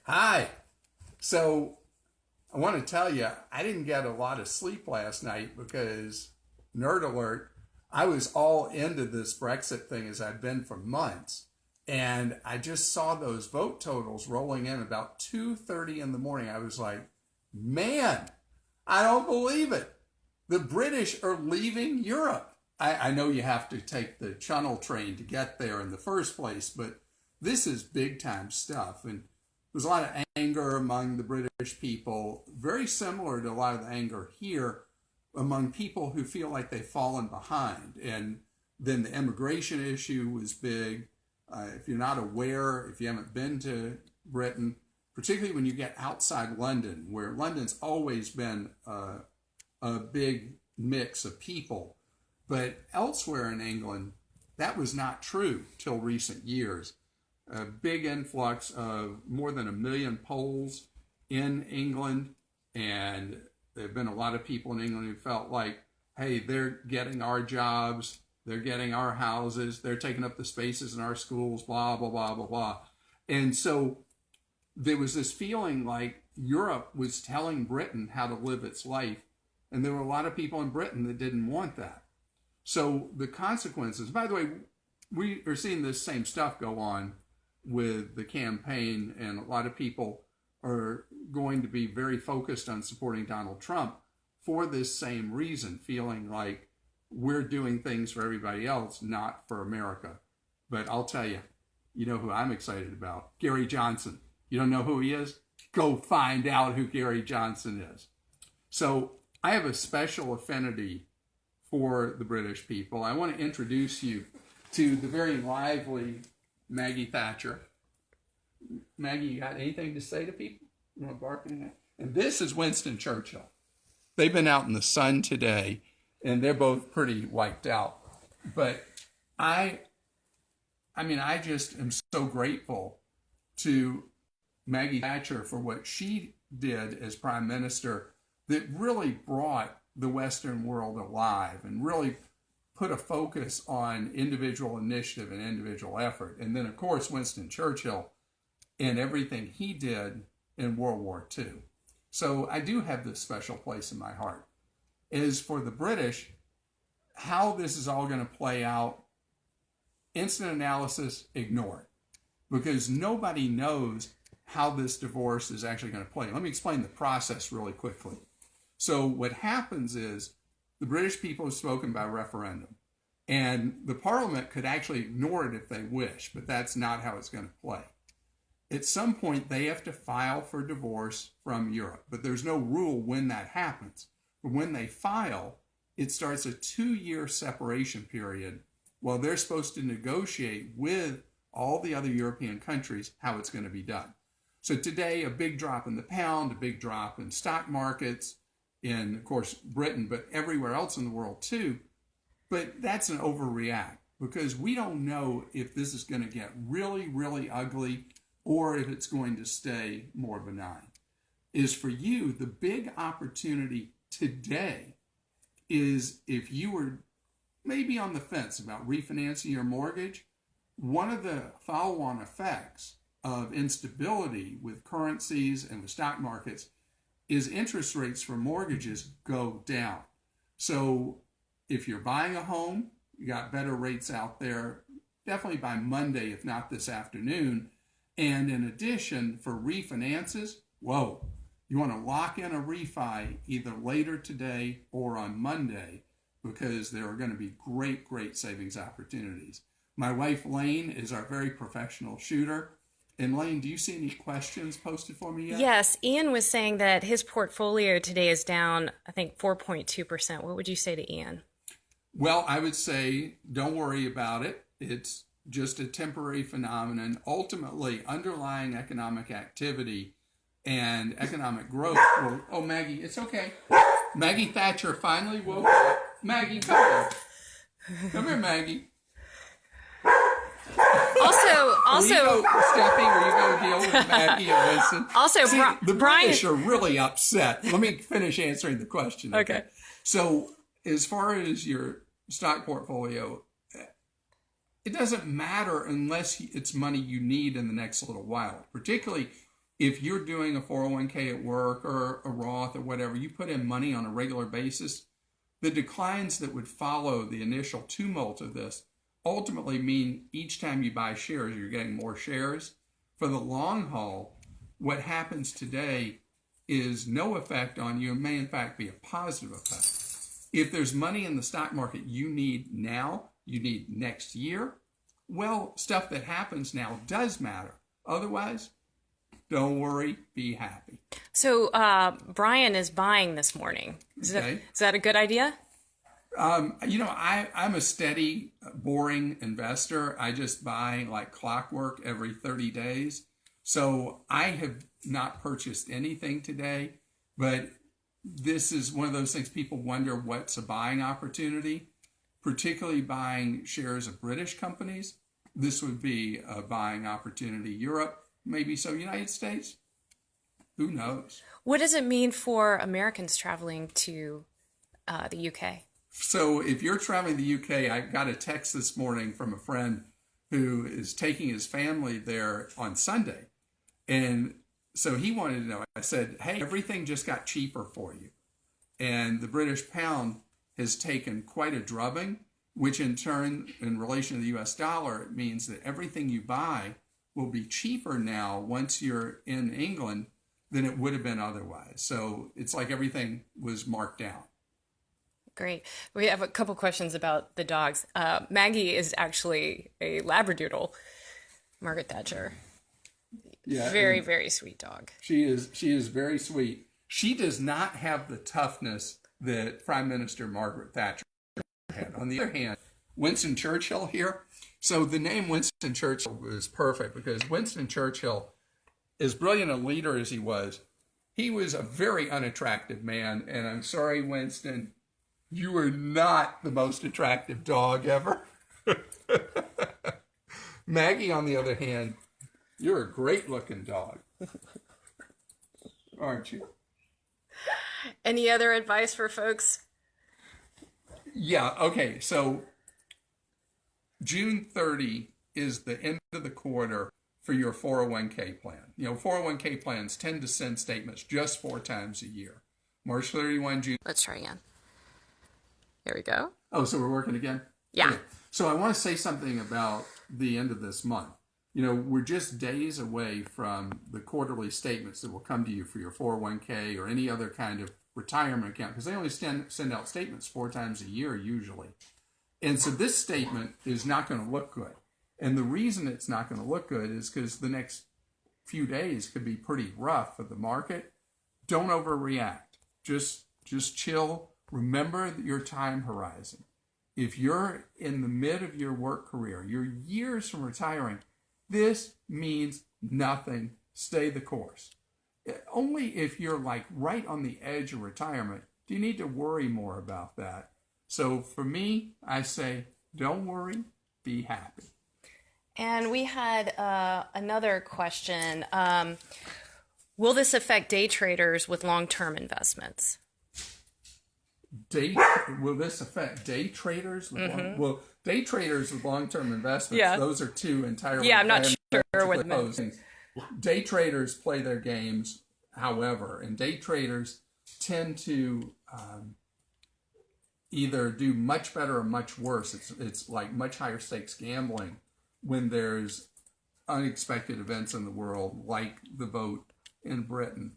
Hi. So I want to tell you, I didn't get a lot of sleep last night because, nerd alert, I was all into this Brexit thing as I've been for months. And I just saw those vote totals rolling in about 2:30 in the morning. I was like, man, I don't believe it. The British are leaving Europe. I know you have to take the Channel train to get there in the first place, but this is big time stuff. And there's a lot of anger among the British people, very similar to a lot of the anger here among people who feel like they've fallen behind. And then the immigration issue was big. If you're not aware, if you haven't been to Britain, particularly when you get outside London, where London's always been a big mix of people, but elsewhere in England, that was not true till recent years. A big influx of more than 1 million Poles in England, and there have been a lot of people in England who felt like, hey, they're getting our jobs, they're getting our houses, they're taking up the spaces in our schools, blah, blah, blah, blah, blah. And so there was this feeling like Europe was telling Britain how to live its life, and there were a lot of people in Britain that didn't want that. So the consequences, by the way, we are seeing this same stuff go on with the campaign, and a lot of people are going to be very focused on supporting Donald Trump for this same reason, feeling like we're doing things for everybody else, not for America. But I'll tell you, you know who I'm excited about? Gary Johnson. You don't know who he is? Go find out who Gary Johnson is. So I have a special affinity for the British people. I want to introduce you to the very lively Maggie Thatcher. Maggie, you got anything to say to people? You want to bark in that? And this is Winston Churchill. They've been out in the sun today, and they're both pretty wiped out. But I just am so grateful to Maggie Thatcher for what she did as prime minister that really brought the Western world alive and really put a focus on individual initiative and individual effort. And then, of course, Winston Churchill and everything he did in World War II. So I do have this special place in my heart. As for the British, how this is all going to play out, instant analysis, ignore it. Because nobody knows how this divorce is actually going to play. Let me explain the process really quickly. So what happens is the British people have spoken by referendum, and the Parliament could actually ignore it if they wish, but that's not how it's going to play. At some point, they have to file for divorce from Europe, but there's no rule when that happens. But when they file, it starts a 2-year separation period while they're supposed to negotiate with all the other European countries how it's going to be done. So today, a big drop in the pound, a big drop in stock markets, in, of course, Britain, but everywhere else in the world too. But that's an overreact because we don't know if this is going to get really, really ugly or if it's going to stay more benign. Is for you, the big opportunity today is if you were maybe on the fence about refinancing your mortgage, one of the follow-on effects of instability with currencies and the stock markets is interest rates for mortgages go down. So if you're buying a home, you got better rates out there, definitely by Monday, if not this afternoon. And in addition, for refinances, whoa, you want to lock in a refi either later today or on Monday because there are going to be great, great savings opportunities. My wife, Lane, is our very professional shooter. And Lane, do you see any questions posted for me yet? Yes, Ian was saying that his portfolio today is down, I think, 4.2%. What would you say to Ian? Well, I would say don't worry about it. It's just a temporary phenomenon. Ultimately, underlying economic activity and economic growth will... Oh, Maggie, it's okay. Maggie Thatcher finally woke up. Maggie, come here. Come here, Maggie. Also, Steffi, will you go deal with Maggie and Winston? Also, See, the Brian... British are really upset. Let me finish answering the question. Okay. So, as far as your stock portfolio, it doesn't matter unless it's money you need in the next little while. Particularly if you're doing a 401k at work or a Roth or whatever, you put in money on a regular basis, the declines that would follow the initial tumult of this ultimately mean each time you buy shares, you're getting more shares. For the long haul, what happens today is no effect on you and may in fact be a positive effect. If there's money in the stock market you need now, you need next year, well, stuff that happens now does matter. Otherwise, don't worry, be happy. So Brian is buying this morning. Is that a good idea? I'm a steady, boring investor. I just buy like clockwork every 30 days. So I have not purchased anything today, but this is one of those things people wonder what's a buying opportunity, particularly buying shares of British companies. This would be a buying opportunity. Europe, maybe so. United States, who knows? What does it mean for Americans traveling to the UK? So if you're traveling to the UK, I got a text this morning from a friend who is taking his family there on Sunday. And so he wanted to know, I said, hey, everything just got cheaper for you. And the British pound has taken quite a drubbing, which in turn, in relation to the US dollar, it means that everything you buy will be cheaper now once you're in England than it would have been otherwise. So it's like everything was marked down. Great. We have a couple questions about the dogs. Maggie is actually a Labradoodle, Margaret Thatcher. Yeah, very, very sweet dog. She is very sweet. She does not have the toughness that Prime Minister Margaret Thatcher had. On the other hand, Winston Churchill here. So the name Winston Churchill was perfect because Winston Churchill, as brilliant a leader as he was a very unattractive man. And I'm sorry, Winston, you were not the most attractive dog ever. Maggie, on the other hand, you're a great looking dog. Aren't you? Any other advice for folks? Yeah, okay. So June 30 is the end of the quarter for your 401k plan. 401k plans tend to send statements just 4 times a year. March 31, June. Let's try again. Here we go. Oh, so we're working again? Yeah. Okay. So I want to say something about the end of this month. We're just days away from the quarterly statements that will come to you for your 401k or any other kind of retirement account, because they only send out statements 4 times a year usually. And so this statement is not going to look good. And the reason it's not going to look good is because the next few days could be pretty rough for the market. Don't overreact. Just chill. Remember your time horizon. If you're in the mid of your work career, you're years from retiring, this means nothing. Stay the course. Only if you're like right on the edge of retirement do you need to worry more about that. So for me, I say, don't worry, be happy. And we had another question. Will this affect day traders with long-term investments? Will this affect day traders? Well, day traders with long-term investments, those are two entirely I'm not sure what things. Day traders play their games, however, and day traders tend to either do much better or much worse. It's like much higher stakes gambling when there's unexpected events in the world, like the vote in Britain.